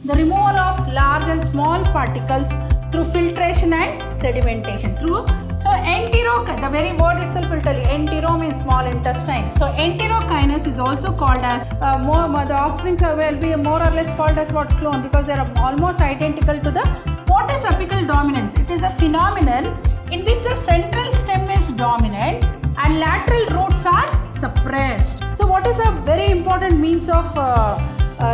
The removal of large and small particles through filtration and sedimentation. So the very word itself will tell you, entero means small intestine. So enterokinase is also called as, the offspring will be more or less called as what, clone, because they are almost identical to the, what is apical dominance? It is a phenomenon in which the central stem is dominant and lateral roots are suppressed. So what is a very important means of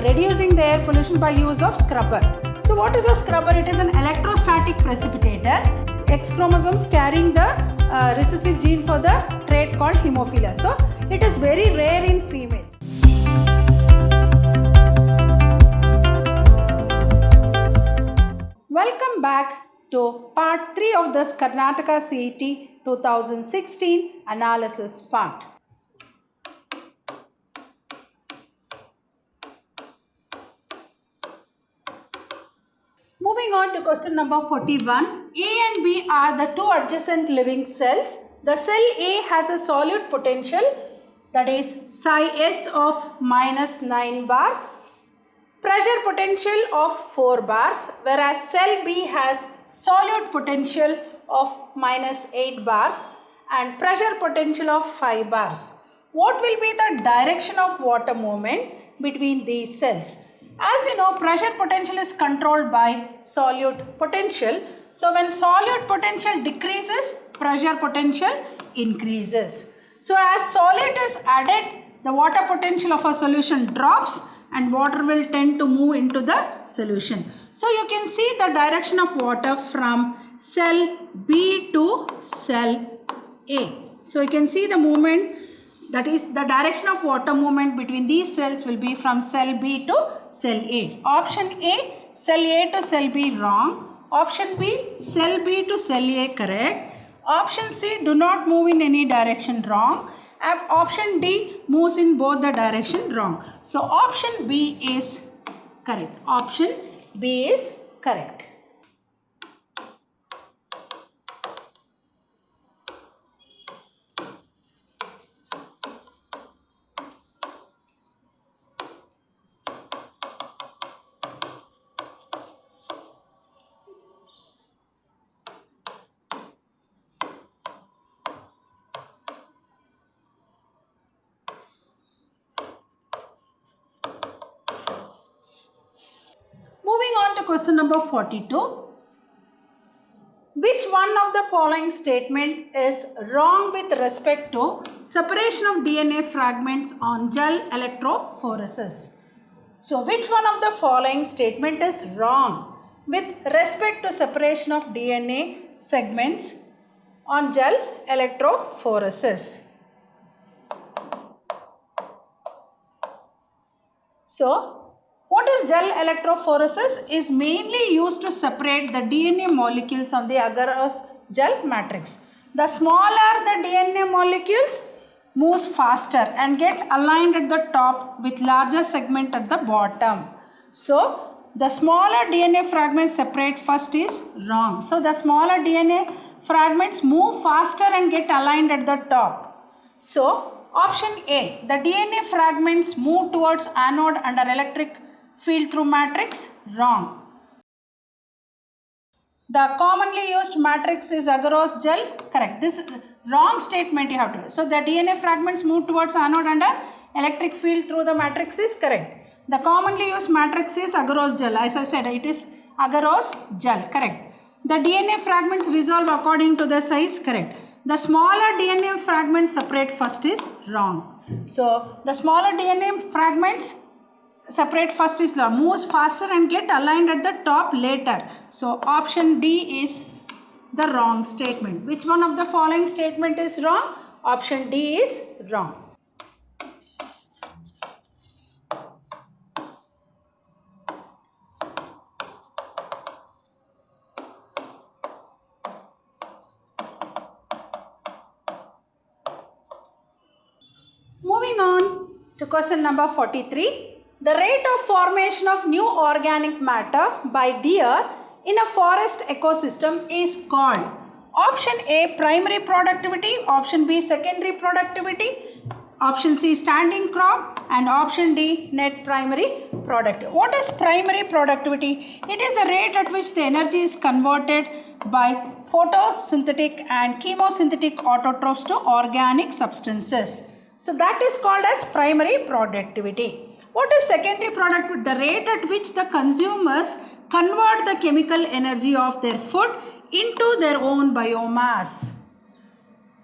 reducing the air pollution? By use of scrubber. So what is a scrubber? It is an electrostatic precipitator. X chromosomes carrying the recessive gene for the trait called hemophilia. So it is very rare in females. Welcome back to part 3 of this Karnataka CET 2016 analysis part. Moving on to question number 41. A and B are the two adjacent living cells. The cell A has a solute potential, that is psi s of minus 9 bars, pressure potential of 4 bars, whereas cell B has solute potential of minus 8 bars and pressure potential of 5 bars. What will be the direction of water movement between these cells? As you know, pressure potential is controlled by solute potential. So when solute potential decreases, pressure potential increases. So as solute is added, the water potential of a solution drops and water will tend to move into the solution. So you can see the direction of water from cell B to cell A. So you can see the movement, that is the direction of water movement between these cells will be from cell B to cell A. Option A, cell A to cell B, wrong. Option B, cell B to cell A, correct. Option C, do not move in any direction, wrong. And option D, moves in both the direction, wrong. So option B is correct. Option B is correct. Moving on to question number 42. Which one of the following statement is wrong with respect to separation of DNA fragments on gel electrophoresis? So which one of the following statement is wrong with respect to separation of DNA segments on gel electrophoresis? So what is gel electrophoresis? Is mainly used to separate the DNA molecules on the agarose gel matrix. The smaller the DNA molecules moves faster and get aligned at the top with larger segment at the bottom. So the smaller DNA fragments separate first is wrong. So the smaller DNA fragments move faster and get aligned at the top. So option A, the DNA fragments move towards anode under electric field through matrix, wrong. The commonly used matrix is agarose gel, correct. This is wrong statement you have to do. So the DNA fragments move towards anode under electric field through the matrix is correct. The commonly used matrix is agarose gel. As I said, it is agarose gel, correct. The DNA fragments resolve according to the size, correct. The smaller DNA fragments separate first is wrong. So the smaller DNA fragments separate first is wrong, moves faster and get aligned at the top later. So option D is the wrong statement. Which one of the following statement is wrong? Option D is wrong. Moving on to question number 43. The rate of formation of new organic matter by deer in a forest ecosystem is called option A, primary productivity, option B, secondary productivity, option C, standing crop, and option D, net primary productivity. What is primary productivity? It is the rate at which the energy is converted by photosynthetic and chemosynthetic autotrophs to organic substances. So that is called as primary productivity. What is secondary productivity? The rate at which the consumers convert the chemical energy of their food into their own biomass.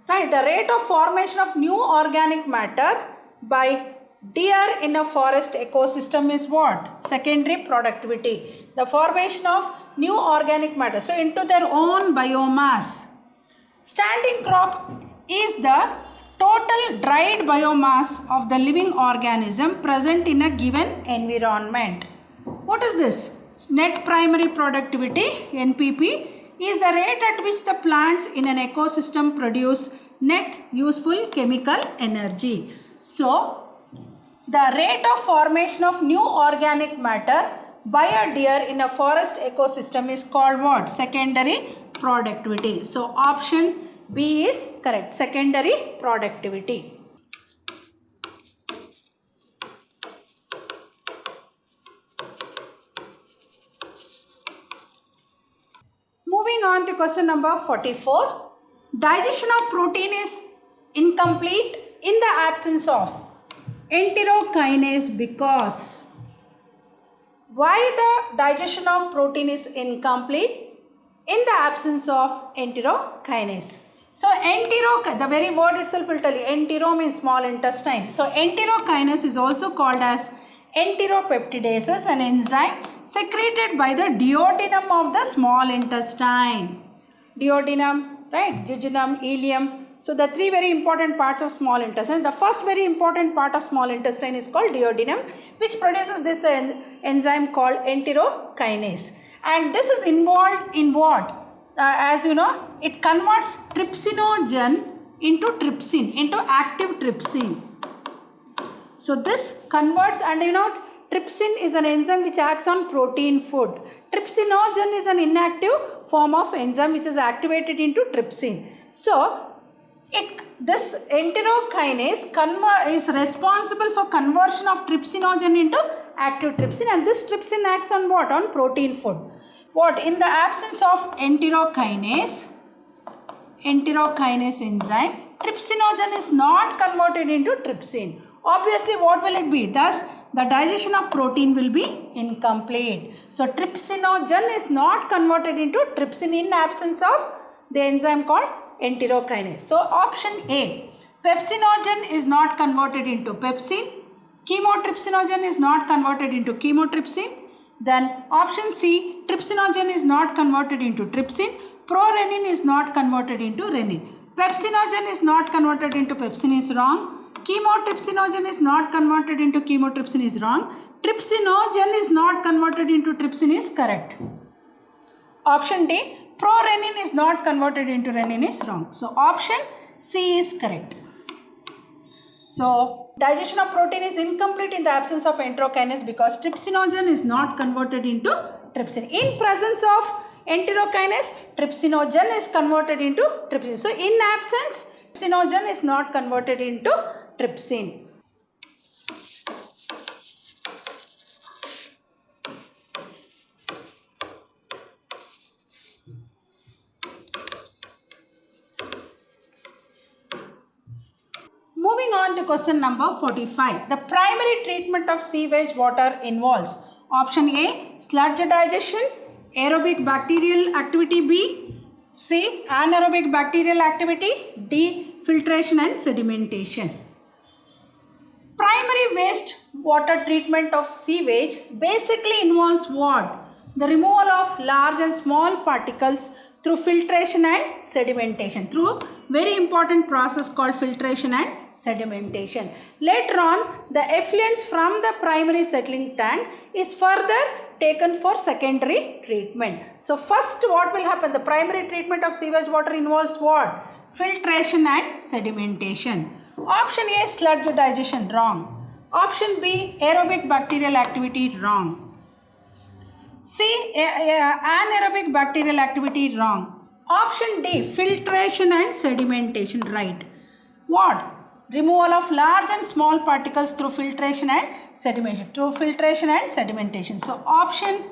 Right, the rate of formation of new organic matter by deer in a forest ecosystem is what? Secondary productivity. The formation of new organic matter, so into their own biomass. Standing crop is the total dried biomass of the living organism present in a given environment. What is this? Net primary productivity, NPP, is the rate at which the plants in an ecosystem produce net useful chemical energy. So, the rate of formation of new organic matter by a deer in a forest ecosystem is called what? Secondary productivity. So, option B is correct. Secondary productivity. Moving on to question number 44. Digestion of protein is incomplete in the absence of enterokinase because. Why the digestion of protein is incomplete in the absence of enterokinase? So the very word itself will tell you, entero means small intestine. So enterokinase is also called as enteropeptidases, an enzyme secreted by the duodenum of the small intestine. Duodenum, right? Jejunum, ileum. So the three very important parts of small intestine. The first very important part of small intestine is called duodenum, which produces this enzyme called enterokinase. And this is involved in what? As you know, it converts trypsinogen into trypsin, into active trypsin. So this converts, and you know, trypsin is an enzyme which acts on protein food. Trypsinogen is an inactive form of enzyme which is activated into trypsin. So this enterokinase is responsible for conversion of trypsinogen into active trypsin, and this trypsin acts on what? On protein food. What? In the absence of enterokinase enzyme, trypsinogen is not converted into trypsin. Obviously, what will it be? Thus, the digestion of protein will be incomplete. So, trypsinogen is not converted into trypsin in absence of the enzyme called enterokinase. So, option A, pepsinogen is not converted into pepsin. Chemotrypsinogen is not converted into chemotrypsin. Then option C, trypsinogen is not converted into trypsin. Prorenin is not converted into renin. Pepsinogen is not converted into pepsin is wrong. Chemotrypsinogen is not converted into chemotrypsin is wrong. Trypsinogen is not converted into trypsin is correct. Option D, prorenin is not converted into renin is wrong. So option C is correct. So digestion of protein is incomplete in the absence of enterokinase because trypsinogen is not converted into trypsin. In presence of enterokinase, trypsinogen is converted into trypsin. So in absence, trypsinogen is not converted into trypsin. Moving on to question number 45. The primary treatment of sewage water involves option A, sludge digestion, aerobic bacterial activity B, C, anaerobic bacterial activity, D, filtration and sedimentation. Primary waste water treatment of sewage basically involves what? The removal of large and small particles through filtration and sedimentation, through very important process called filtration and sedimentation. Later on, the effluents from the primary settling tank is further taken for secondary treatment. So first what will happen? The primary treatment of sewage water involves what? Filtration and sedimentation. Option A, sludge digestion, wrong. Option B, aerobic bacterial activity, wrong. C, anaerobic bacterial activity, wrong. Option D, filtration and sedimentation, right. What? Removal of large and small particles through filtration and sedimentation, through filtration and sedimentation. So option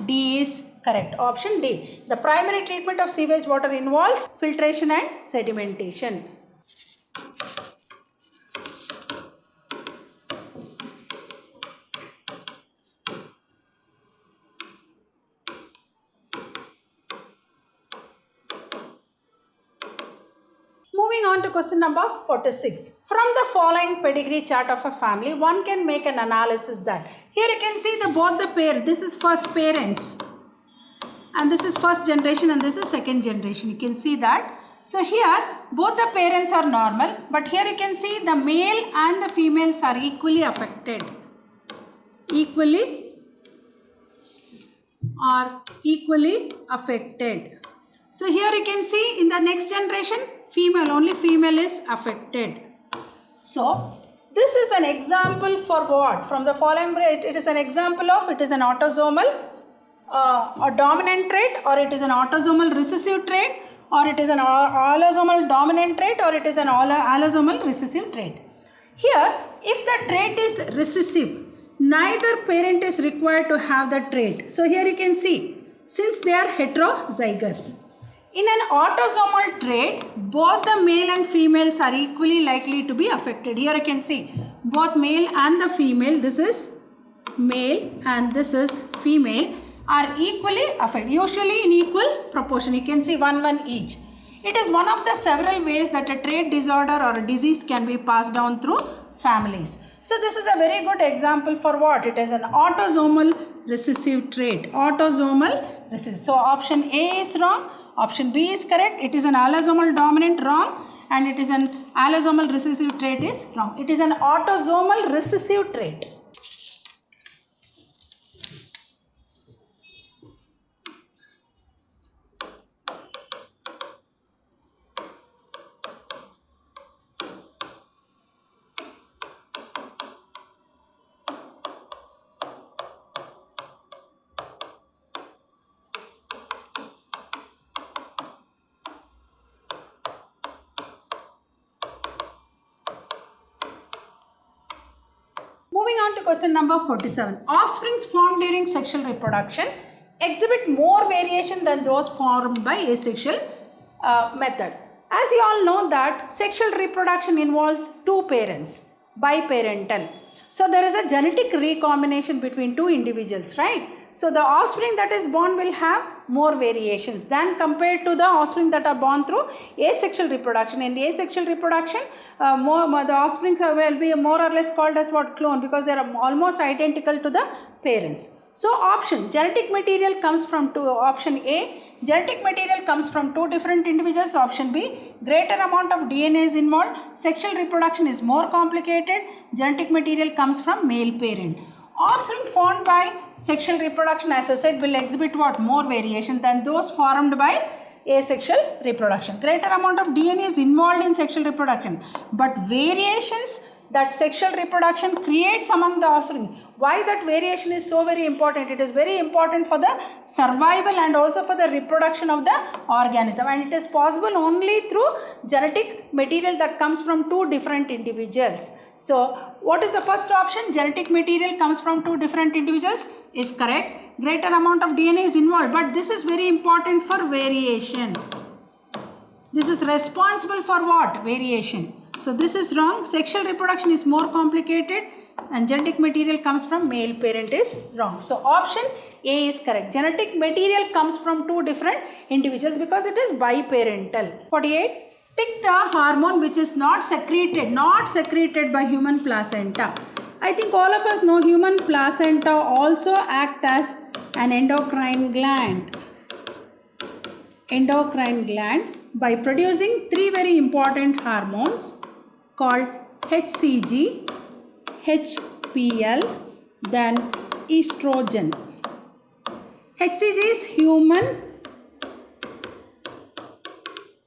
D is correct. Option D. The primary treatment of sewage water involves filtration and sedimentation. Moving on to question number 46. From the following pedigree chart of a family, one can make an analysis that. Here you can see both the pair. This is first parents. And this is first generation and this is second generation. You can see that. So here both the parents are normal. But here you can see the male and the females are equally affected. Equally affected. So here you can see in the next generation, female, only female is affected. So this is an example for what? From the following, it is an example of, it is an autosomal a dominant trait, or it is an autosomal recessive trait, or it is an allosomal dominant trait, or it is an allosomal recessive trait. Here, if the trait is recessive, neither parent is required to have the trait. So here you can see, since they are heterozygous. In an autosomal trait, both the male and females are equally likely to be affected. Here you can see both male and the female, this is male and this is female, are equally affected, usually in equal proportion. You can see 1 each. It is one of the several ways that a trait disorder or a disease can be passed down through families. So this is a very good example for what? It is an autosomal recessive trait. Autosomal recessive. So option A is wrong. Option B is correct. It is an allosomal dominant, wrong, and it is an allosomal recessive trait is wrong. It is an autosomal recessive trait. Moving on to question number 47. Offsprings formed during sexual reproduction exhibit more variation than those formed by asexual method. As you all know that sexual reproduction involves two parents, biparental. So there is a genetic recombination between two individuals, right? So the offspring that is born will have more variations than compared to the offspring that are born through asexual reproduction. In asexual reproduction, the offspring will be more or less called as what? Clone, because they are almost identical to the parents. So option, genetic material comes from two. Option A, genetic material comes from two different individuals. Option B, greater amount of DNA is involved. Sexual reproduction is more complicated. Genetic material comes from male parent. Offspring formed by sexual reproduction, as I said, will exhibit what? More variation than those formed by asexual reproduction. Greater amount of DNA is involved in sexual reproduction, but variations that sexual reproduction creates among the offspring. Why that variation is so very important? It is very important for the survival and also for the reproduction of the organism, and it is possible only through genetic material that comes from two different individuals. So what is the first option? Genetic material comes from two different individuals is correct. Greater amount of DNA is involved, but this is very important for variation. This is responsible for what? Variation. So this is wrong. Sexual reproduction is more complicated and genetic material comes from male parent is wrong. So option A is correct. Genetic material comes from two different individuals because it is biparental. 48. Pick the hormone which is not secreted by human placenta. I think all of us know human placenta also act as an endocrine gland. Endocrine gland by producing three very important hormones called HCG, HPL, then estrogen. HCG is human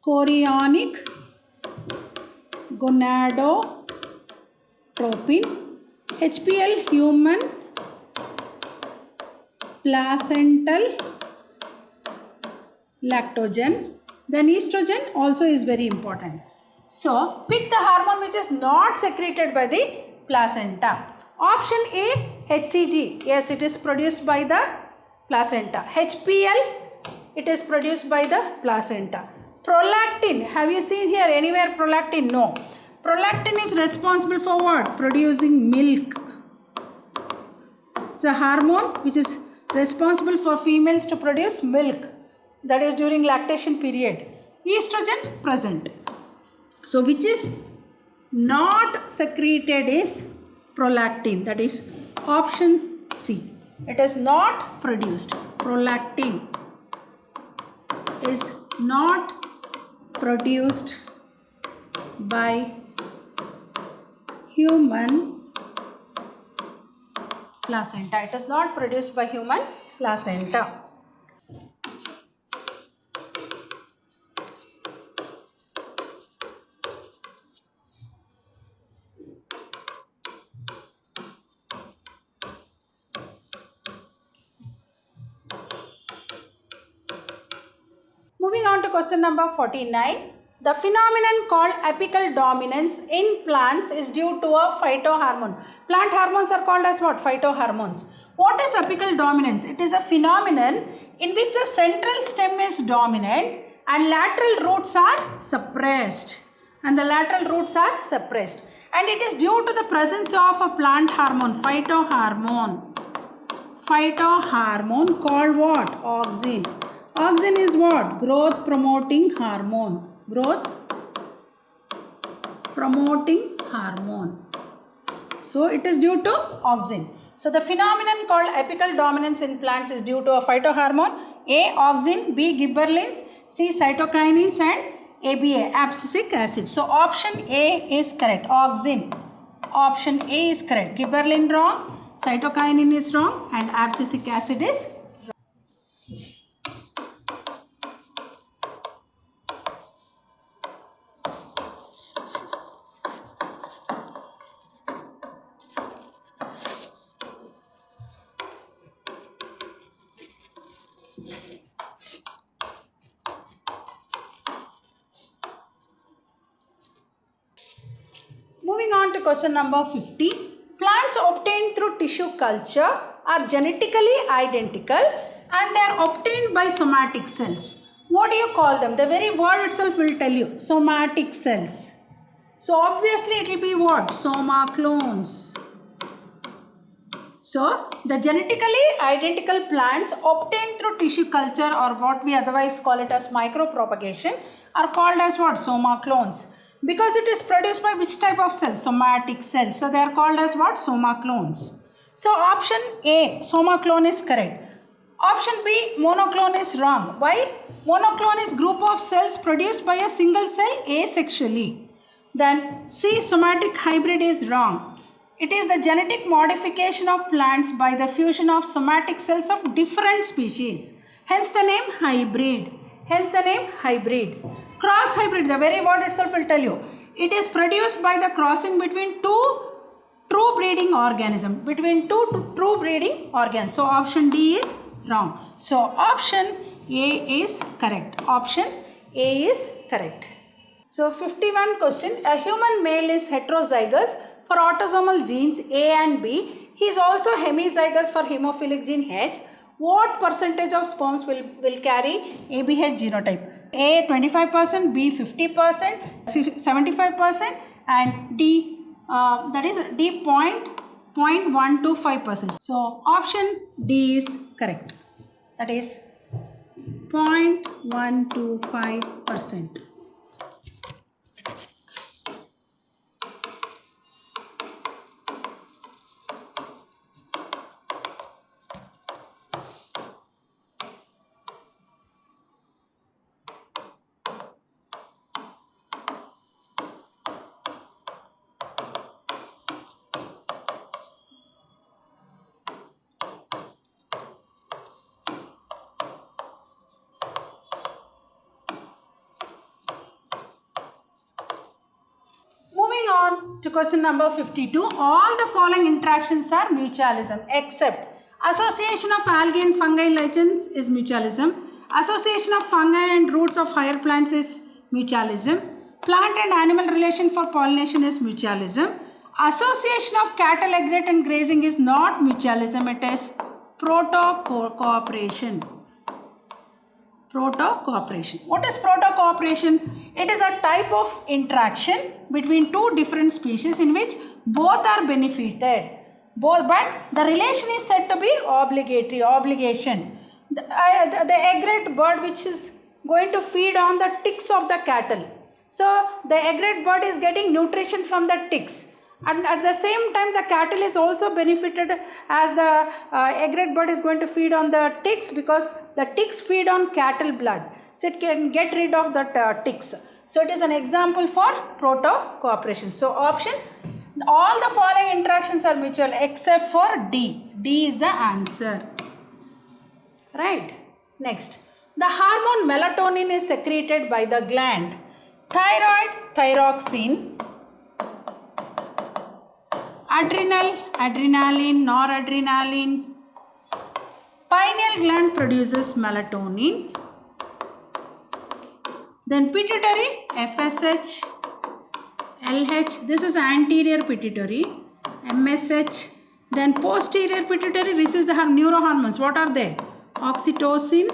chorionic gonadotropin. HPL, human placental lactogen. Then estrogen also is very important. So pick the hormone which is not secreted by the placenta. Option A, HCG. Yes, it is produced by the placenta. HPL, it is produced by the placenta. Prolactin, have you seen here anywhere prolactin? No. Prolactin is responsible for what? Producing milk. It's a hormone which is responsible for females to produce milk. That is during lactation period. Estrogen present. So which is not secreted is prolactin. That is option C. It is not produced. Prolactin is not produced by human placenta. It is not produced by human placenta. Moving on to question number 49. The phenomenon called apical dominance in plants is due to a phytohormone. Plant hormones are called as what? Phytohormones. What is apical dominance? It is a phenomenon in which the central stem is dominant and lateral roots are suppressed. And it is due to the presence of a plant hormone, phytohormone. Phytohormone called what? Auxin. Auxin is what? Growth promoting hormone. Growth promoting hormone. So it is due to auxin. So the phenomenon called apical dominance in plants is due to a phytohormone. A, auxin. B, gibberellins. C, cytokinins. And ABA, abscisic acid. So option A is correct. Auxin. Option A is correct. Gibberellin wrong. Cytokinin is wrong. And abscisic acid is wrong. Moving on to question number 50. Plants obtained through tissue culture are genetically identical and they are obtained by somatic cells. What do you call them? The very word itself will tell you. Somatic cells. So obviously it will be what? Soma clones. So the genetically identical plants obtained through tissue culture, or what we otherwise call it as micropropagation, are called as what? Soma clones. Because it is produced by which type of cells? Somatic cells. So they are called as what? Soma clones. So option A, soma clone, is correct. Option B, monoclone, is wrong. Why? Monoclone is group of cells produced by a single cell asexually. Then C, somatic hybrid, is wrong. It is the genetic modification of plants by the fusion of somatic cells of different species. Hence the name hybrid. Cross hybrid, the very word itself will tell you. It is produced by the crossing between two true breeding organisms. So option D is wrong. So option A is correct. So 51 question. A human male is heterozygous for autosomal genes A and B. He is also hemizygous for hemophilic gene H. What percentage of sperms will carry ABH genotype? A 25%, B 50%, C 75%, and D that is D 0.125%. So option D is correct. That is 0.125%. To question number 52, all the following interactions are mutualism except association of algae and fungi lichens is mutualism, association of fungi and roots of higher plants is mutualism, plant and animal relation for pollination is mutualism, Association of cattle aggregate and grazing is not mutualism, it is proto-cooperation. Proto-cooperation. What is proto-cooperation? It is a type of interaction between two different species in which both are benefited. But the relation is said to be obligatory, obligation. The aggregate bird which is going to feed on the ticks of the cattle. So the aggregate bird is getting nutrition from the ticks. And at the same time the cattle is also benefited as the aggregate bird is going to feed on the ticks, because the ticks feed on cattle blood. So it can get rid of the ticks. So it is an example for proto-cooperation. So option, all the following interactions are mutual except for D. D is the answer. Right. Next, the hormone melatonin is secreted by the gland thyroid, thyroxine, adrenal, adrenaline, noradrenaline. Pineal gland produces melatonin. Then pituitary, FSH, LH, this is anterior pituitary, MSH. Then posterior pituitary receives the neurohormones. What are they? Oxytocin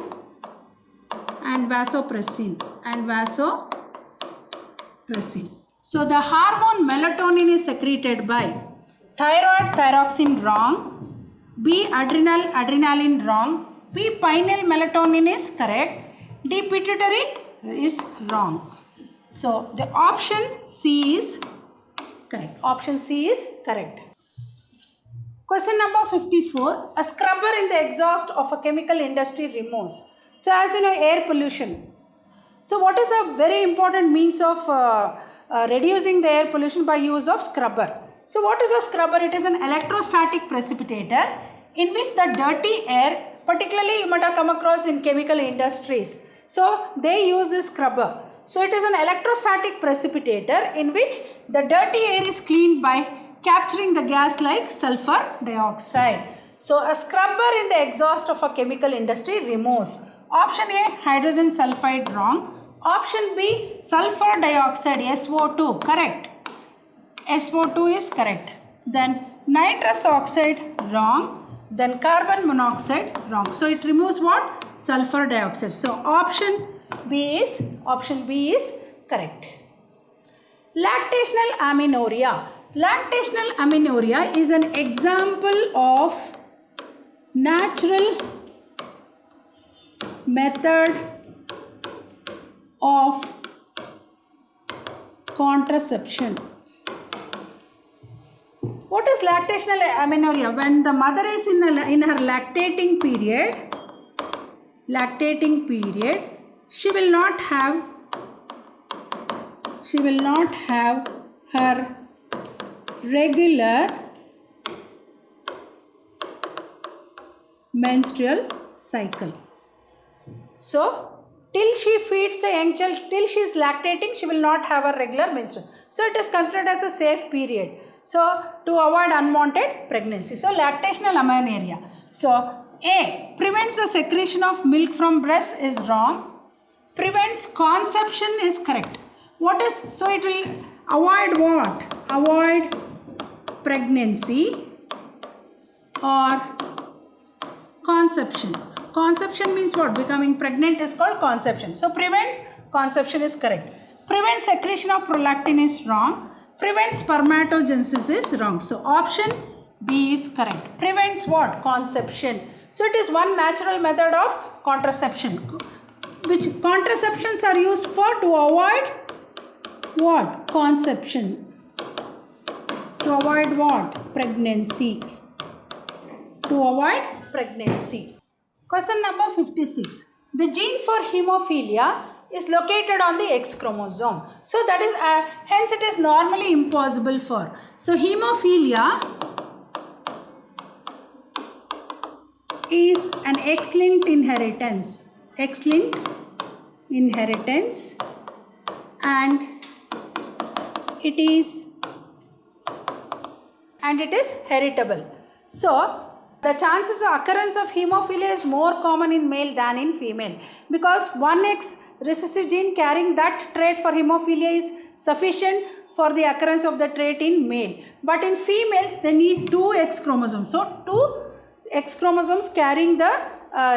and vasopressin. So the hormone melatonin is secreted by thyroid, thyroxine, wrong. B, adrenal, adrenaline, wrong. B, pineal melatonin is correct. D, pituitary is wrong. So the option C is correct. Option C is correct. Question number 54. A scrubber in the exhaust of a chemical industry removes. So as you know, air pollution. So what is a very important means of reducing the air pollution? By use of scrubber. So what is a scrubber? It is an electrostatic precipitator in which the dirty air, particularly you might have come across in chemical industries. So they use this scrubber. So it is an electrostatic precipitator in which the dirty air is cleaned by capturing the gas like sulfur dioxide. So a scrubber in the exhaust of a chemical industry removes. Option A, hydrogen sulfide, wrong. Option B, sulfur dioxide, SO2, correct. SO2 is correct. Then nitrous oxide, wrong. Then carbon monoxide, wrong. So it removes what? Sulfur dioxide. So option B is correct. Lactational amenorrhea. Lactational amenorrhea is an example of natural method of contraception. What is lactational amenorrhea? When the mother is in her lactating period, she will not have her regular menstrual cycle. So till she feeds the young child, till she is lactating, she will not have a regular menstrual. So it is considered as a safe period. So to avoid unwanted pregnancy. So lactational amenorrhea. So A, prevents the secretion of milk from breast is wrong. Prevents conception is correct. What is, so it will avoid what? Avoid pregnancy or conception. Conception means what? Becoming pregnant is called conception. So prevents conception is correct. Prevents secretion of prolactin is wrong. Prevents spermatogenesis is wrong. So option B is correct. Prevents what? Conception. So it is one natural method of contraception. Which contraceptions are used for? To avoid what? Conception. To avoid what? Pregnancy. To avoid pregnancy. Question number 56. The gene for hemophilia is located on the X chromosome. So that is, hence it is normally impossible for. So hemophilia is an X-linked inheritance. X-linked inheritance, and it is heritable. So the chances of occurrence of hemophilia is more common in male than in female, because one X recessive gene carrying that trait for hemophilia is sufficient for the occurrence of the trait in male. But in females, they need 2 X chromosomes. So 2 X chromosomes carrying the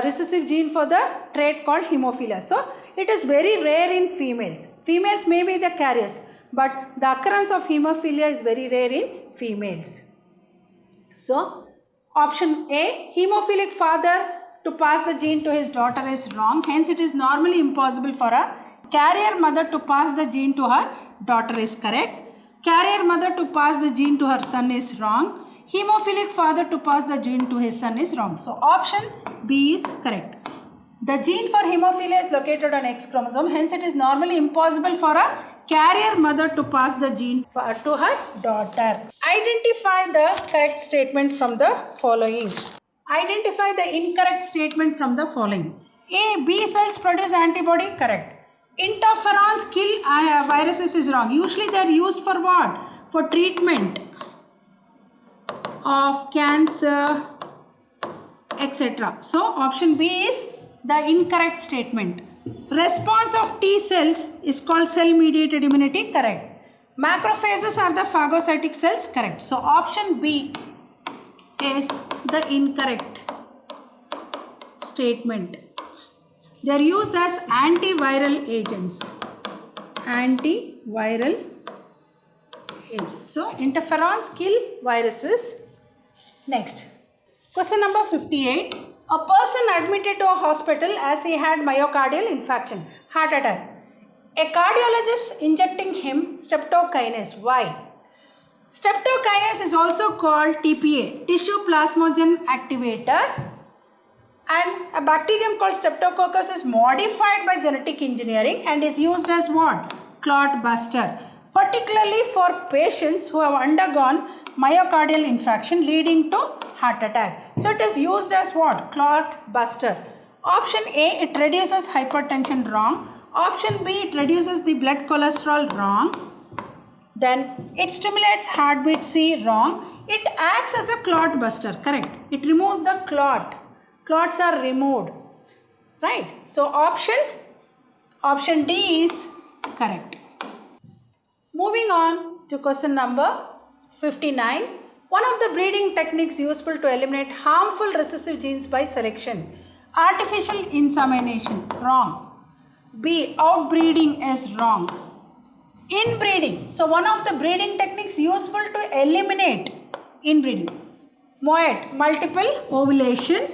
recessive gene for the trait called hemophilia. So it is very rare in females. Females may be the carriers, but the occurrence of hemophilia is very rare in females. So option A, hemophilic father to pass the gene to his daughter is wrong. Hence it is normally impossible for a carrier mother to pass the gene to her daughter is correct. Carrier mother to pass the gene to her son is wrong. Hemophilic father to pass the gene to his son is wrong. So option B is correct. The gene for hemophilia is located on X chromosome. Hence it is normally impossible for a carrier mother to pass the gene to her daughter. Identify the correct statement from the following. Identify the incorrect statement from the following. A. B cells produce antibody. Correct. Interferons kill viruses is wrong. Usually they are used for what? For treatment of cancer, etc. So option B is the incorrect statement. Response of T cells is called cell mediated immunity. Correct. Macrophages are the phagocytic cells. Correct. So option B is the incorrect statement. They are used as antiviral agents. Antiviral agents. So interferons kill viruses. Next. Question number 58. A person admitted to a hospital as he had myocardial infarction, heart attack. A cardiologist injecting him streptokinase. Why? Streptokinase is also called TPA, tissue plasmogen activator, and a bacterium called Streptococcus is modified by genetic engineering and is used as what? Clot buster, particularly for patients who have undergone myocardial infarction leading to heart attack. So it is used as what? Clot buster. Option A, it reduces hypertension. Wrong. Option B, it reduces the blood cholesterol. Wrong. Then it stimulates heartbeat. C. Wrong. It acts as a clot buster. Correct. It removes the clot. Clots are removed. Right. So option D is correct. Moving on to question number 59. One of the breeding techniques useful to eliminate harmful recessive genes by selection. Artificial insemination. Wrong. B. Outbreeding is wrong. Inbreeding. So one of the breeding techniques useful to eliminate inbreeding. Moat. Multiple ovulation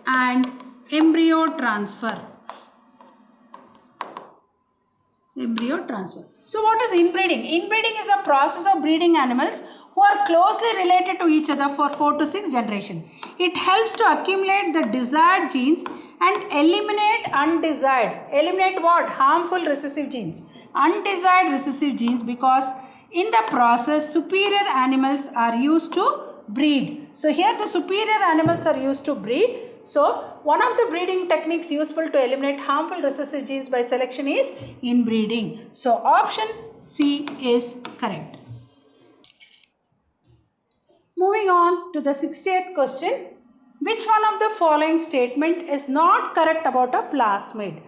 and embryo transfer. So what is inbreeding? Inbreeding is a process of breeding animals who are closely related to each other for 4 to 6 generations. It helps to accumulate the desired genes and eliminate undesired. Eliminate what? Harmful recessive genes. Undesired recessive genes, because in the process superior animals are used to breed. So here the superior animals are used to breed. So one of the breeding techniques useful to eliminate harmful recessive genes by selection is inbreeding. So option C is correct. Moving on to the 60th question. Which one of the following statement is not correct about a plasmid?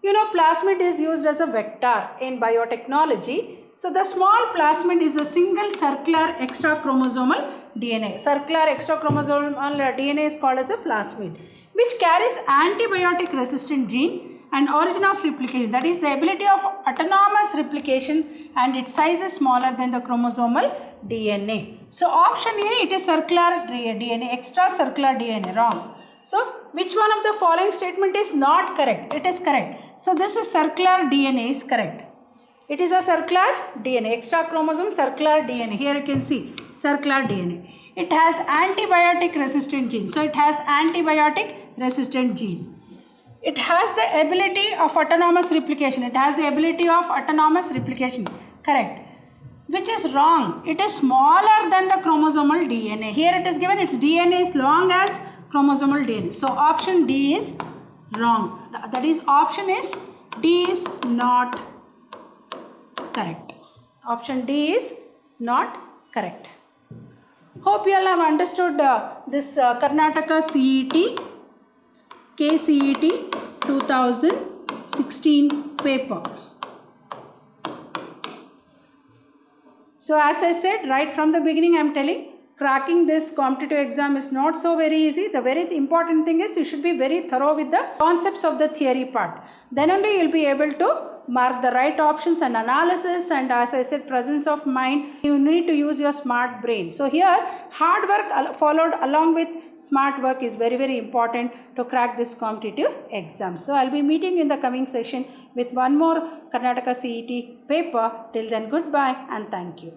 You know, plasmid is used as a vector in biotechnology. So the small plasmid is a single circular extrachromosomal DNA. Circular extrachromosomal DNA is called as a plasmid, which carries antibiotic resistant gene and origin of replication, that is the ability of autonomous replication, and its size is smaller than the chromosomal DNA. So option A, it is circular DNA, extracircular DNA. Wrong. So which one of the following statement is not correct? It is correct. So this is circular DNA is correct. It is a circular DNA, extra chromosome circular DNA. Here you can see circular DNA. It has antibiotic resistant gene. So it has antibiotic resistant gene. It has the ability of autonomous replication. It has the ability of autonomous replication. Correct. Which is wrong. It is smaller than the chromosomal DNA. Here it is given its DNA is long as chromosomal DNA. So option D is wrong. That is option is D is not correct. Option D is not correct. Hope you all have understood this Karnataka CET, KCET 2016. 16 paper. So as I said right from the beginning, I am telling cracking this competitive exam is not so very easy. The very important thing is you should be very thorough with the concepts of the theory part. Then only you will be able to mark the right options and analysis, and as I said, presence of mind. You need to use your smart brain. So here hard work followed along with smart work is very important to crack this competitive exam. So I will be meeting you in the coming session with one more Karnataka CET paper. Till then, goodbye and thank you.